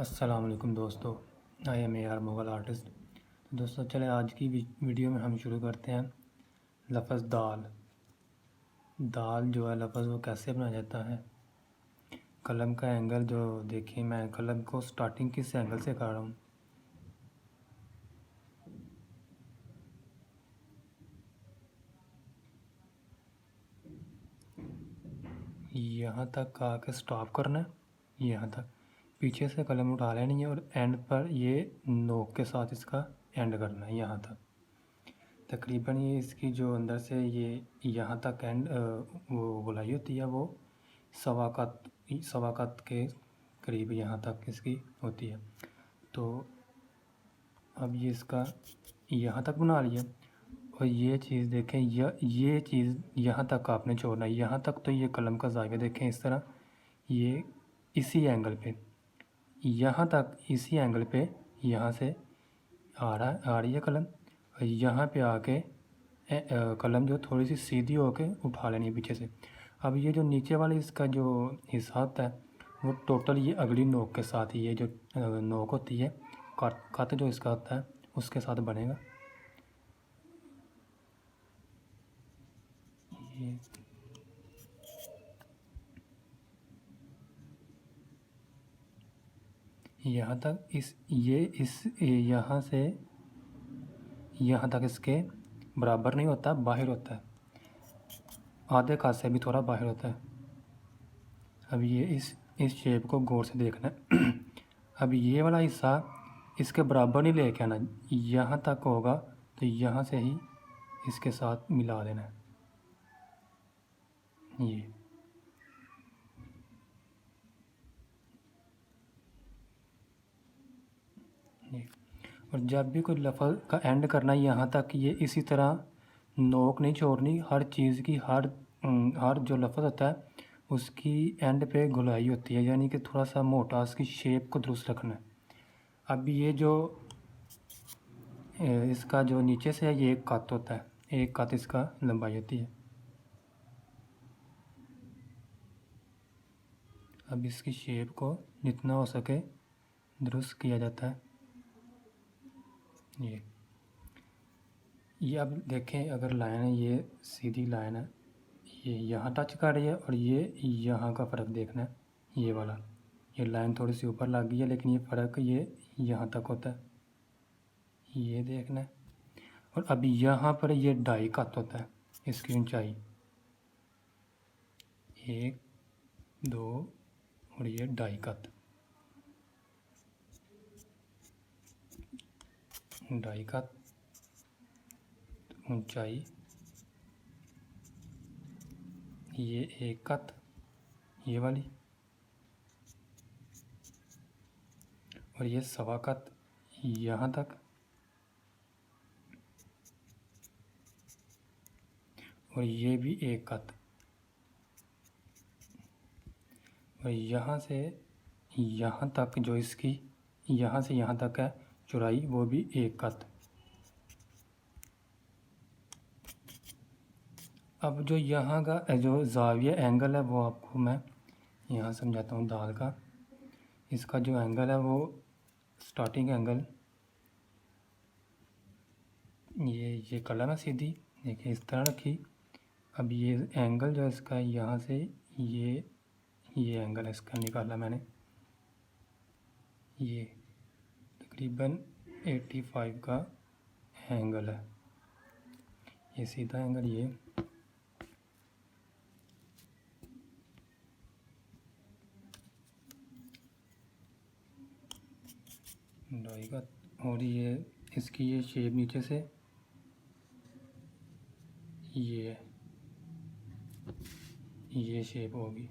अस्सलाम वालेकुम दोस्तों, I am A R Mughal artist. तो दोस्तों चले आज की वीडियो में हम शुरू करते हैं लफ्ज़ दाल। दाल जो है लफ्ज़ वो कैसे बनाया जाता है। कलम का एंगल जो देखिए, मैं कलम को स्टार्टिंग किस एंगल से कर रहा हूँ। यहाँ तक आके स्टॉप करना है, यहाँ तक पीछे से कलम उठा लेनी है और एंड पर ये नोक के साथ इसका एंड करना है। यहाँ तक तकरीबन ये इसकी जो अंदर से ये यहाँ तक एंड वो गोलाई होती है, वो सवा कत के करीब यहाँ तक इसकी होती है। तो अब ये इसका यहाँ तक बना लिया और ये चीज़ देखें, ये चीज़ यहाँ तक आपने छोड़ना है। यहाँ तक तो ये कलम का ज़ाविया देखें इस तरह, ये इसी एंगल पे, यहाँ तक इसी एंगल पे यहाँ से आ रही है कलम, और यहाँ पे आके कलम जो थोड़ी सी सीधी होके उठा लेनी है पीछे से। अब ये जो नीचे वाले इसका जो हिस्सा होता है वो टोटल ये अगली नोक के साथ ही, ये जो नोक होती है कट जो इसका होता है उसके साथ बनेगा। ये यहाँ तक यहाँ से यहाँ तक इसके बराबर नहीं होता, बाहर होता है, आधे कात से भी थोड़ा बाहर होता है। अब ये इस शेप को गौर से देखना है। अब ये वाला हिस्सा इसके बराबर नहीं लेके आना, यहाँ तक होगा तो यहाँ से ही इसके साथ मिला देना है ये। और जब भी कोई लफ्ज़ का एंड करना है यहाँ तक, ये इसी तरह नोक नहीं छोड़नी। हर चीज़ की हर जो लफ्ज़ होता है उसकी एंड पे गोलाई होती है, यानी कि थोड़ा सा मोटा, उसकी शेप को दुरुस्त रखना है। अब ये जो इसका जो नीचे से है ये एक कत होता है, एक कत इसका लंबाई होती है। अब इसकी शेप को जितना हो सके दुरुस्त किया जाता है। ये अब देखें, अगर लाइन है, ये सीधी लाइन है, ये यहाँ टच कर रही है और ये यहाँ का फ़र्क देखना है। ये वाला, ये लाइन थोड़ी सी ऊपर लग गई है लेकिन ये फ़र्क ये यहाँ तक होता है, ये देखना है। और अभी यहाँ पर ये 2.5 कत होता है, इसकी ऊंचाई 1 2 और ये 2.5 कत, 2.5 कत ऊंचाई, ये 1 कत ये वाली, और ये सवा कत यहाँ तक, और ये भी 1 कत, और यहाँ से यहाँ तक जो इसकी यहाँ से यहाँ तक है चौड़ाई, वो भी 1 कत। अब जो यहाँ का जो ज़ाविया एंगल है वो आपको मैं यहाँ समझाता हूँ। दाल का इसका जो एंगल है वो स्टार्टिंग एंगल, ये कलम है सीधी, देखिए इस तरह रखी। अब ये एंगल जो है इसका यहाँ से ये एंगल है इसका निकाला मैंने, ये तकरीबन 85 का एंगल है, ये सीधा एंगल, ये ढाई का, और ये इसकी ये शेप नीचे से ये शेप होगी।